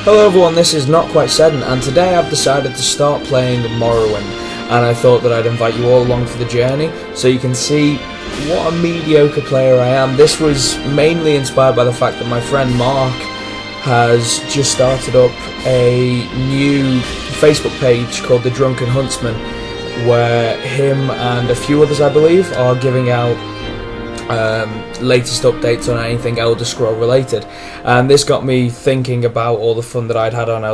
Hello everyone, this is NotQuite Seddon, and today I've decided to start playing Morrowind, and I thought that I'd invite you all along for the journey, so you can see what a mediocre player I am. This was mainly inspired by the fact that my friend Mark has just started up a new Facebook page called The Drunken Huntsman, where him and a few others, I believe, are giving out latest updates on anything Elder Scroll related, and this got me thinking about all the fun that I'd had on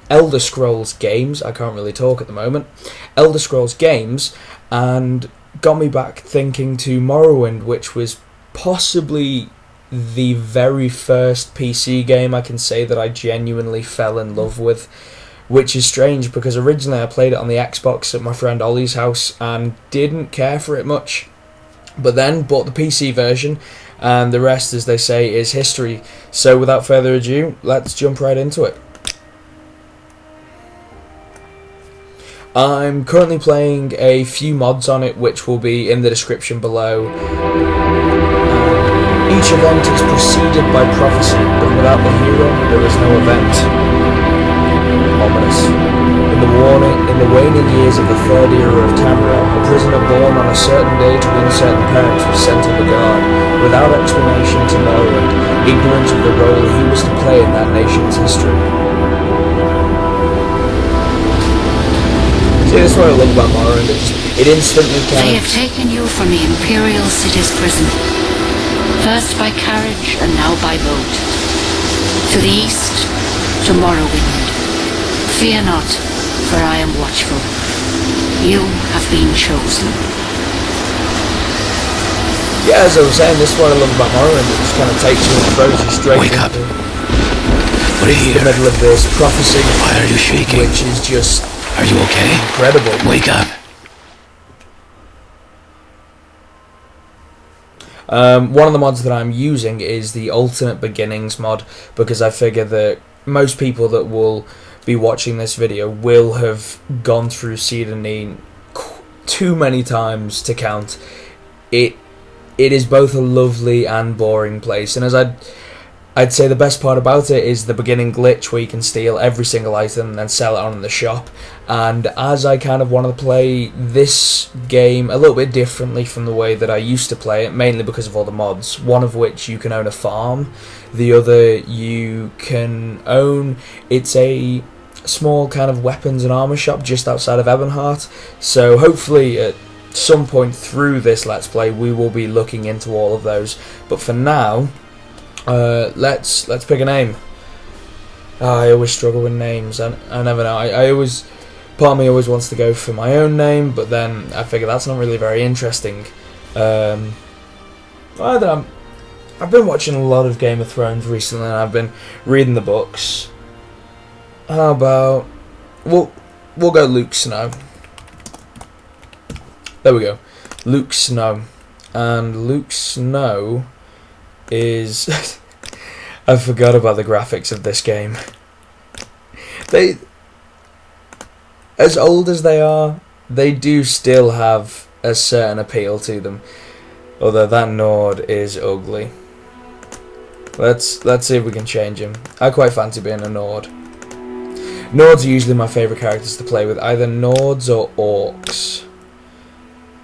Elder Scrolls games. I can't really talk at the moment. Elder Scrolls games, and got me back thinking to Morrowind, which was possibly the very first PC game I can say that I genuinely fell in love with, which is strange because originally I played it on the Xbox at my friend Ollie's house and didn't care for it much. But then bought the PC version, and the rest, as they say, is history. So without further ado, let's jump right into it. I'm currently playing a few mods on it, which will be in the description below. Each event is preceded by prophecy, but without the hero, there is no event. Ominous. In the waning years of the third era of Tamriel, a prisoner born on a certain day to uncertain parents was sent on the guard, without explanation to Morrowind, ignorant of the role he was to play in that nation's history. See, that's what I love about Morrowind, it instantly can... They have taken you from the Imperial City's prison, first by carriage and now by boat. To the east, to Morrowind. Fear not, for I am watchful. You have been chosen. Yeah, as I was saying, this is what I love about Morrowind. It just kind of takes you and throws you straight Wake up. What are you in the middle of this prophecy. Why are you shaking? Which is just... Are you okay? Incredible. Wake up. One of the mods that I'm using is the Alternate Beginnings mod, because I figure that most people that will be watching this video will have gone through Seddon too many times to count. It is both a lovely and boring place, and as I'd say the best part about it is the beginning glitch where you can steal every single item and then sell it on in the shop. And as I kind of want to play this game a little bit differently from the way that I used to play it, mainly because of all the mods, one of which you can own a farm, the other you can own, it's a small kind of weapons and armor shop just outside of Ebonheart. So hopefully at some point through this Let's Play we will be looking into all of those, but for now let's pick a name. I always struggle with names. I never know. I always, part of me always wants to go for my own name, but then I figure that's not really very interesting. I've been watching a lot of Game of Thrones recently, and I've been reading the books. How about we'll go Luke Snow. There we go, Luke Snow, and Luke Snow is I forgot about the graphics of this game. They, as old as they are, they do still have a certain appeal to them. Although that Nord is ugly. Let's see if we can change him. I quite fancy being a Nord. Nords are usually my favourite characters to play with, either Nords or Orcs.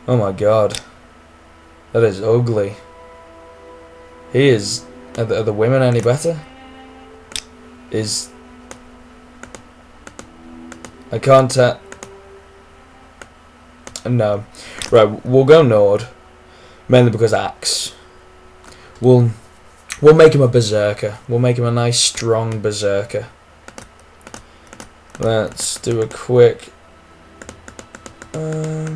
Oh my god, that is ugly. He is. Are the women any better? I can't tell. No. Right, we'll go Nord. Mainly because Axe. We'll make him a berserker. We'll make him a nice strong berserker. Let's do a quick... the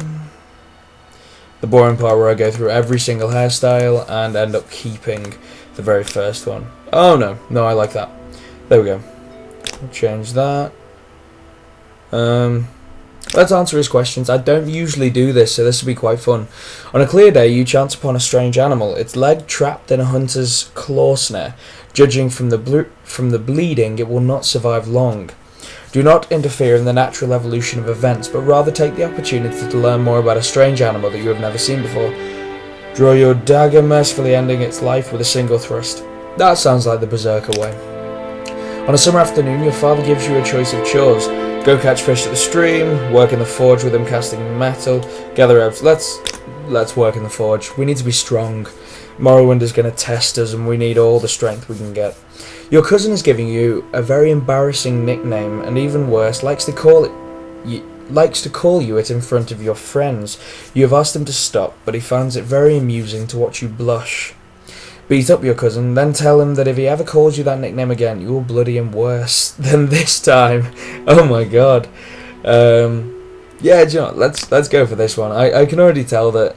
boring part where I go through every single hairstyle and end up keeping the very first one. Oh no, I like that. There we go. We'll change that. Let's answer his questions. I don't usually do this, so this will be quite fun. On a clear day, you chance upon a strange animal. Its leg trapped in a hunter's claw snare. Judging from the bleeding, it will not survive long. Do not interfere in the natural evolution of events, but rather take the opportunity to learn more about a strange animal that you have never seen before. Draw your dagger, mercifully ending its life with a single thrust. That sounds like the Berserker way. On a summer afternoon, your father gives you a choice of chores. Go catch fish at the stream, work in the forge with him casting metal, gather herbs. Let's work in the forge. We need to be strong. Morrowind is going to test us and we need all the strength we can get. Your cousin is giving you a very embarrassing nickname, and even worse, likes to call you it in front of your friends. You have asked him to stop, but he finds it very amusing to watch you blush. Beat up your cousin, then tell him that if he ever calls you that nickname again, you will bloody him worse than this time. Oh my god. Yeah, do you know, let's go for this one. I can already tell that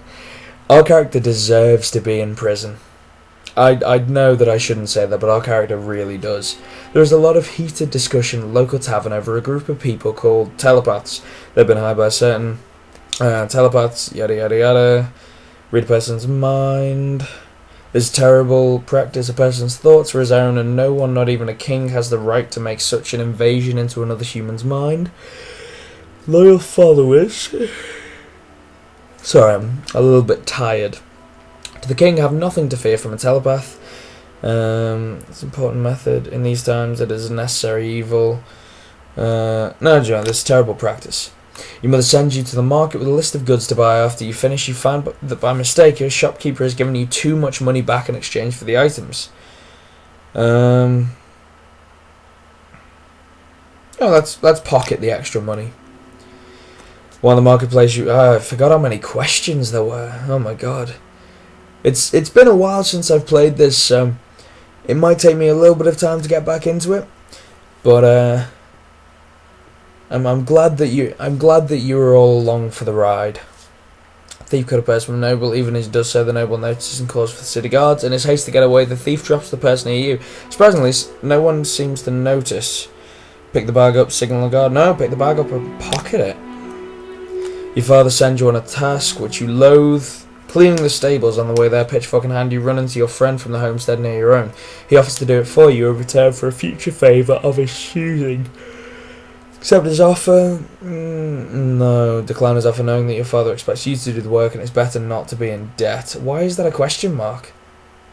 our character deserves to be in prison. I know that I shouldn't say that, but our character really does. There is a lot of heated discussion at the local tavern over a group of people called telepaths. They've been hired by certain telepaths, yada yada yada. Read a person's mind. This terrible practice. A person's thoughts are his own, and no one, not even a king, has the right to make such an invasion into another human's mind. Loyal followers. Sorry, I'm a little bit tired. To the king, have nothing to fear from a telepath. It's an important method. In these times, it is a necessary evil. No, John, this is terrible practice. Your mother sends you to the market with a list of goods to buy. After you finish, you find that by mistake your shopkeeper has given you too much money back in exchange for the items. Oh, let's pocket the extra money. While in the marketplace, I forgot how many questions there were. Oh my god. It's been a while since I've played this, so it might take me a little bit of time to get back into it. But I'm glad that you were all along for the ride. A thief cut a purse from a noble. Even as he does so, the noble notices and calls for the city guards. In his haste to get away, the thief drops the purse near you. Surprisingly, no one seems to notice. Pick the bag up, signal the guard. No, pick the bag up and pocket it. Your father sends you on a task which you loathe. Cleaning the stables. On the way there, pitchfork in hand, you run into your friend from the homestead near your own. He offers to do it for you in return for a future favour of his choosing. Accept his offer? No. Decline his offer knowing that your father expects you to do the work and it's better not to be in debt. Why is that a question mark?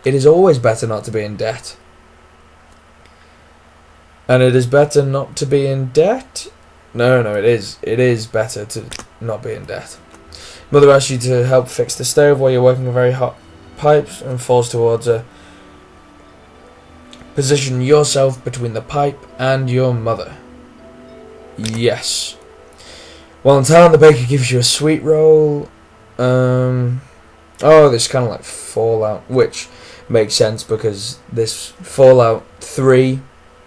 It is always better not to be in debt. And it is better not to be in debt? No, it is. It is better to not be in debt. Mother asks you to help fix the stove while you're working with very hot pipes and falls towards her. Position yourself between the pipe and your mother. Yes. While in town, the baker gives you a sweet roll. Oh, this is kind of like Fallout, which makes sense because this Fallout 3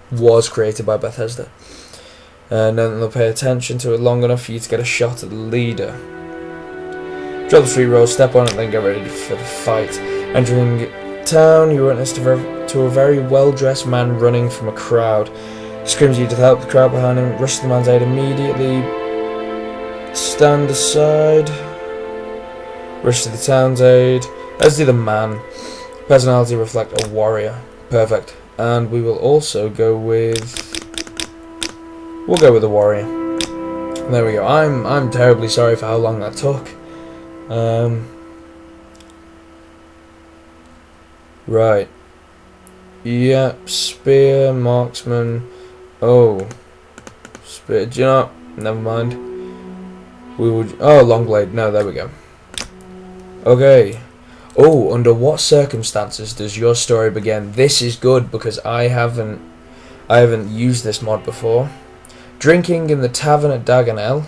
was created by Bethesda. And then they'll pay attention to it long enough for you to get a shot at the leader. Drop the sweet roll, step on it, then get ready for the fight. Entering town, you witness to a very well-dressed man running from a crowd. Screams at you to help the crowd behind him. Rush to the man's aid immediately. Stand aside. Rush to the town's aid. Let's do the man. Personality reflect a warrior. Perfect. And we will also go with... We'll go with the warrior. There we go. I'm terribly sorry for how long that took. Right. Yep, spear, marksman. Oh. Spear. Do you know what? Never mind. We would. Oh, long blade. No, there we go. Okay. Oh, under what circumstances does your story begin? This is good because I haven't used this mod before. Drinking in the tavern at Dagonel.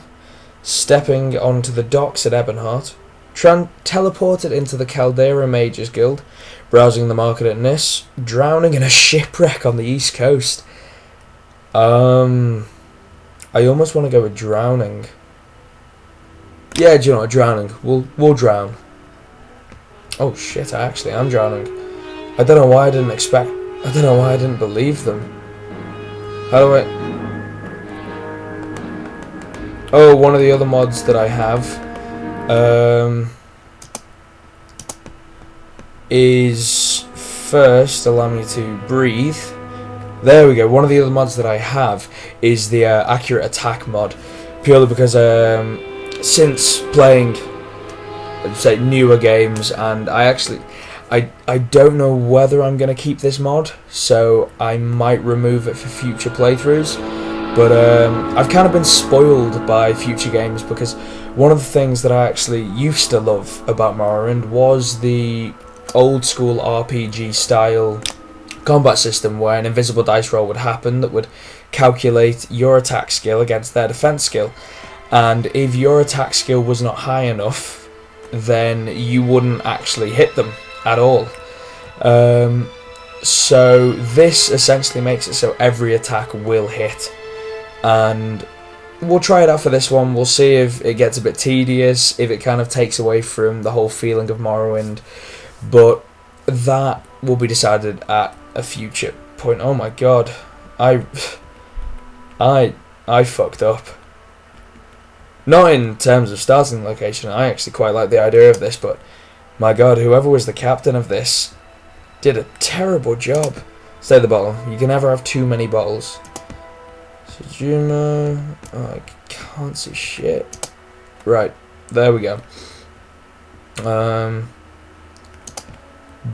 Stepping onto the docks at Ebonheart. Teleported into the Caldera Mages Guild, browsing the market at Nis, drowning in a shipwreck on the east coast. I almost want to go with drowning. Yeah, do you know what? Drowning. We'll drown. Oh shit! I actually am drowning. I don't know why I didn't believe them. How do I? Oh, one of the other mods that I have. Is first allow me to breathe. There we go. One of the other mods that I have is the accurate attack mod, purely because since playing, say, newer games, and I I don't know whether I'm going to keep this mod, so I might remove it for future playthroughs. But I've kind of been spoiled by future games, because one of the things that I actually used to love about Morrowind was the old school RPG style combat system where an invisible dice roll would happen that would calculate your attack skill against their defense skill. And if your attack skill was not high enough, then you wouldn't actually hit them at all. So this essentially makes it so every attack will hit. And we'll try it out for this one. We'll see if it gets a bit tedious, if it kind of takes away from the whole feeling of Morrowind. But that will be decided at a future point. Oh my god. I fucked up. Not in terms of starting location. I actually quite like the idea of this, but my god, whoever was the captain of this did a terrible job. Say the bottle. You can never have too many bottles. Sejuna. Oh, I can't see shit. Right, there we go.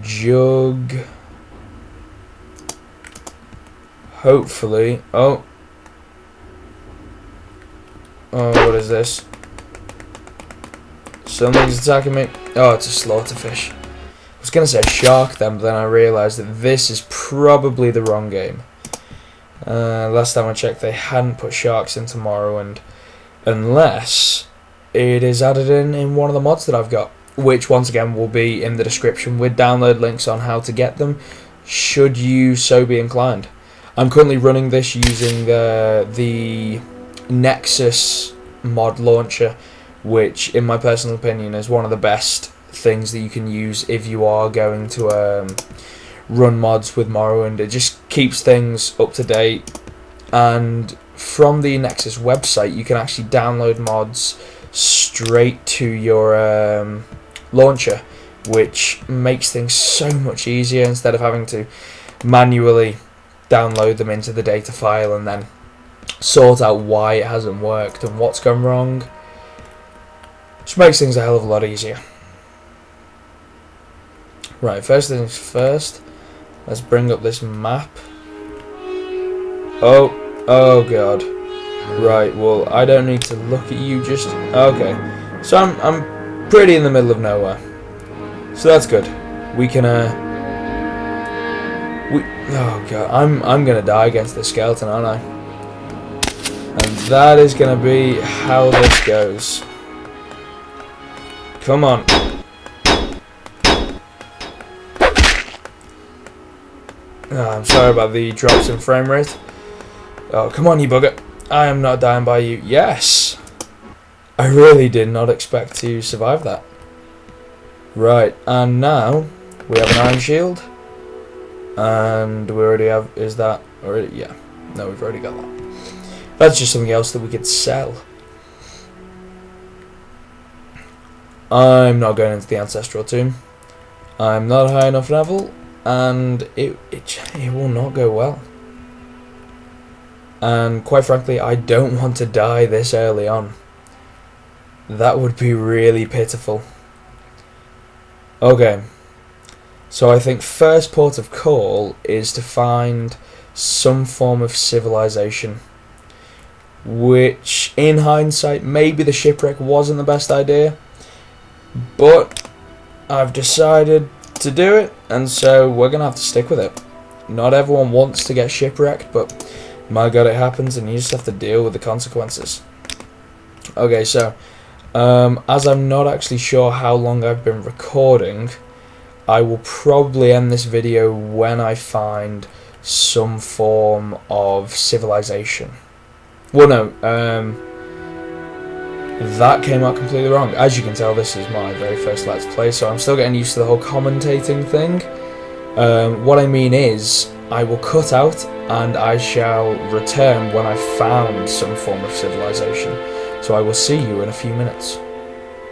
Jug. Hopefully. Oh, what is this? Something's attacking me. Oh, it's a slaughterfish. I was going to say a shark then, but then I realised that this is probably the wrong game. Last time I checked, they hadn't put sharks into Morrowind, unless it is added in one of the mods that I've got, which once again will be in the description with download links on how to get them, should you so be inclined. I'm currently running this using the Nexus mod launcher, which in my personal opinion is one of the best things that you can use if you are going to run mods with Morrowind. It just keeps things up to date, and from the Nexus website you can actually download mods straight to your launcher, which makes things so much easier instead of having to manually download them into the data file and then sort out why it hasn't worked and what's gone wrong. Which makes things a hell of a lot easier. Right, first things first, let's bring up this map. Oh god. Right, well, I don't need to look at you just... Okay, so I'm pretty in the middle of nowhere. So that's good. We can, oh god, I'm gonna die against this skeleton, aren't I? And that is gonna be how this goes. Come on. Oh, I'm sorry about the drops in frame rate. Oh, come on, you bugger. I am not dying by you. Yes! I really did not expect to survive that. Right, and now we have an iron shield. And we already have... Is that already... Yeah. No, we've already got that. That's just something else that we could sell. I'm not going into the Ancestral Tomb. I'm not high enough level, and it will not go well. And quite frankly, I don't want to die this early on. That would be really pitiful. Okay. So I think first port of call is to find some form of civilization. Which, in hindsight, maybe the shipwreck wasn't the best idea. But I've decided to do it, and so we're going to have to stick with it. Not everyone wants to get shipwrecked, but my god, it happens, and you just have to deal with the consequences. Okay, so, as I'm not actually sure how long I've been recording, I will probably end this video when I find some form of civilization. Well, no, that came out completely wrong. As you can tell, this is my very first Let's Play, so I'm still getting used to the whole commentating thing. What I mean is, I will cut out and I shall return when I've found some form of civilization. So I will see you in a few minutes.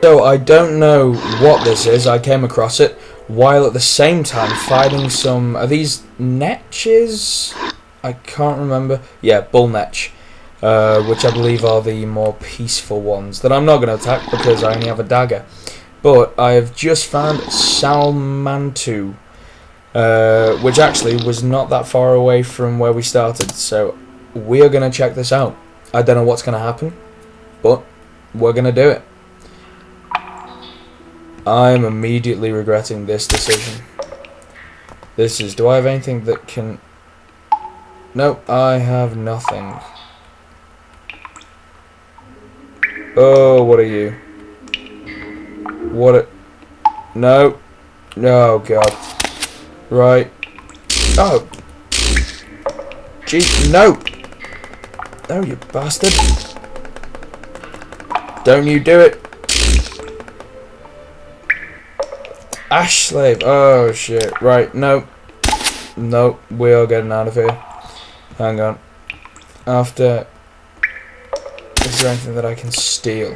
So I don't know what this is, I came across it, while at the same time fighting some... Are these netches? I can't remember. Yeah, bull netch. Which I believe are the more peaceful ones that I'm not going to attack because I only have a dagger. But I have just found Salmantu, which actually was not that far away from where we started. So we are going to check this out. I don't know what's going to happen, but we're going to do it. I'm immediately regretting this decision. This is... Do I have anything that can... Nope, I have nothing. Oh, what are you? What a... No. Oh, God. Right. Oh. Gee, no. No, you bastard. Don't you do it. Ash slave. Oh, shit. Right, no. No, we are getting out of here. Hang on. After... Is there anything that I can steal?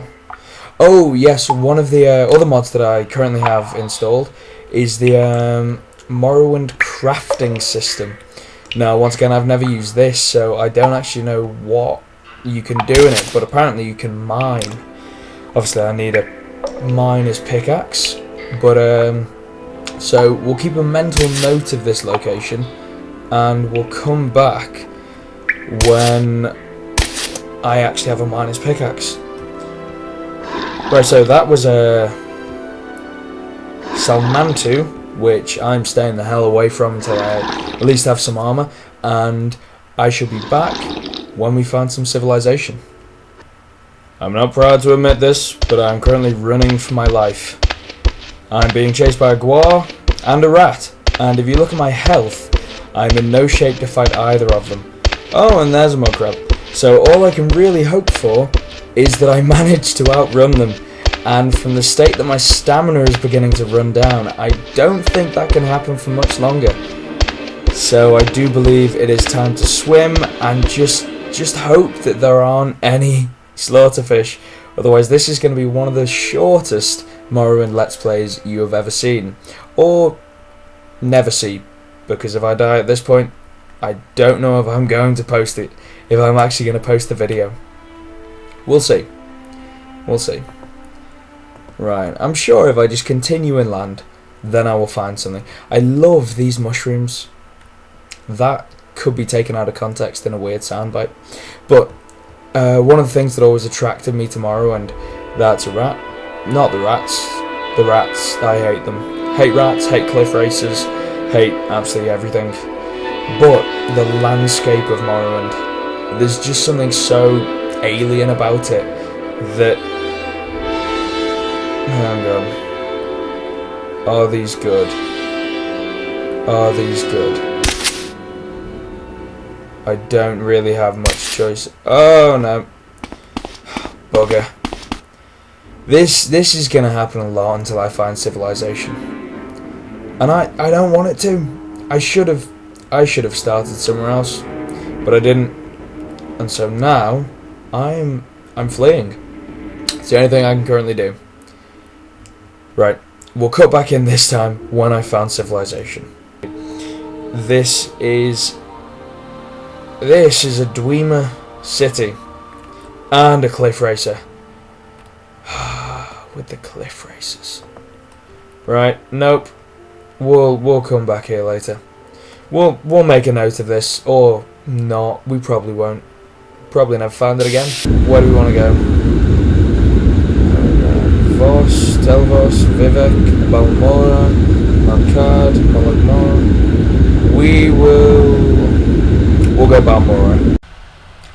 Oh, yes, one of the other mods that I currently have installed is the Morrowind crafting system. Now, once again, I've never used this, so I don't actually know what you can do in it, but apparently you can mine. Obviously, I need a miner's pickaxe, but so we'll keep a mental note of this location, and we'll come back when I actually have a miner's pickaxe. Right, so that was a Salmantu, which I'm staying the hell away from until I at least have some armor, and I shall be back when we find some civilization. I'm not proud to admit this, but I'm currently running for my life. I'm being chased by a guar and a rat, and if you look at my health, I'm in no shape to fight either of them. Oh, and there's a mud crab. So all I can really hope for is that I manage to outrun them, and from the state that my stamina is beginning to run down, I don't think that can happen for much longer. So I do believe it is time to swim and just hope that there aren't any slaughterfish. Otherwise this is going to be one of the shortest Morrowind Let's Plays you have ever seen. Or never see, because if I die at this point, I don't know if I'm going to post it, if I'm actually going to post the video. We'll see. We'll see. Right, I'm sure if I just continue inland, then I will find something. I love these mushrooms. That could be taken out of context in a weird soundbite. But one of the things that always attracted me to Morrowind, that's a rat. Not the rats. The rats, I hate them. Hate rats, hate cliff racers, hate absolutely everything. But the landscape of Morrowind, there's just something so alien about it that... Hang on. Are these good? Are these good? I don't really have much choice. Oh no. Bugger. This is gonna happen a lot until I find civilization. And I don't want it to. I should have started somewhere else, but I didn't. And so now I'm fleeing. It's the only thing I can currently do. Right, we'll cut back in this time when I found civilization. This is a Dwemer city and a cliff racer. With the cliff racers. Right, nope. We'll come back here later. We'll make a note of this, or not. We probably won't. Probably never find it again. Where do we want to go? Vos, Telvos, Vivek, Balmora, Markad, Malagmora. We'll go Balmora.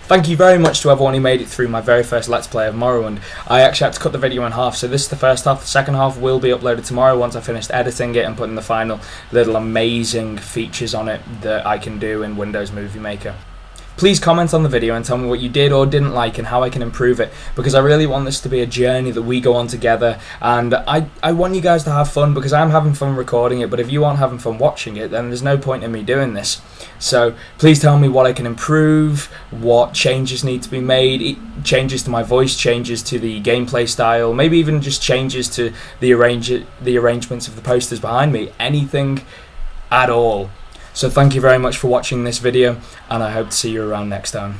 Thank you very much to everyone who made it through my very first Let's Play of Morrowind. I actually had to cut the video in half, so this is the first half. The second half will be uploaded tomorrow once I finished editing it and putting the final little amazing features on it that I can do in Windows Movie Maker. Please comment on the video and tell me what you did or didn't like and how I can improve it, because I really want this to be a journey that we go on together, and I want you guys to have fun, because I'm having fun recording it, but if you aren't having fun watching it, then there's no point in me doing this. So please tell me what I can improve, what changes need to be made, changes to my voice, changes to the gameplay style, maybe even just changes to the arrangements of the posters behind me, anything at all. So thank you very much for watching this video, and I hope to see you around next time.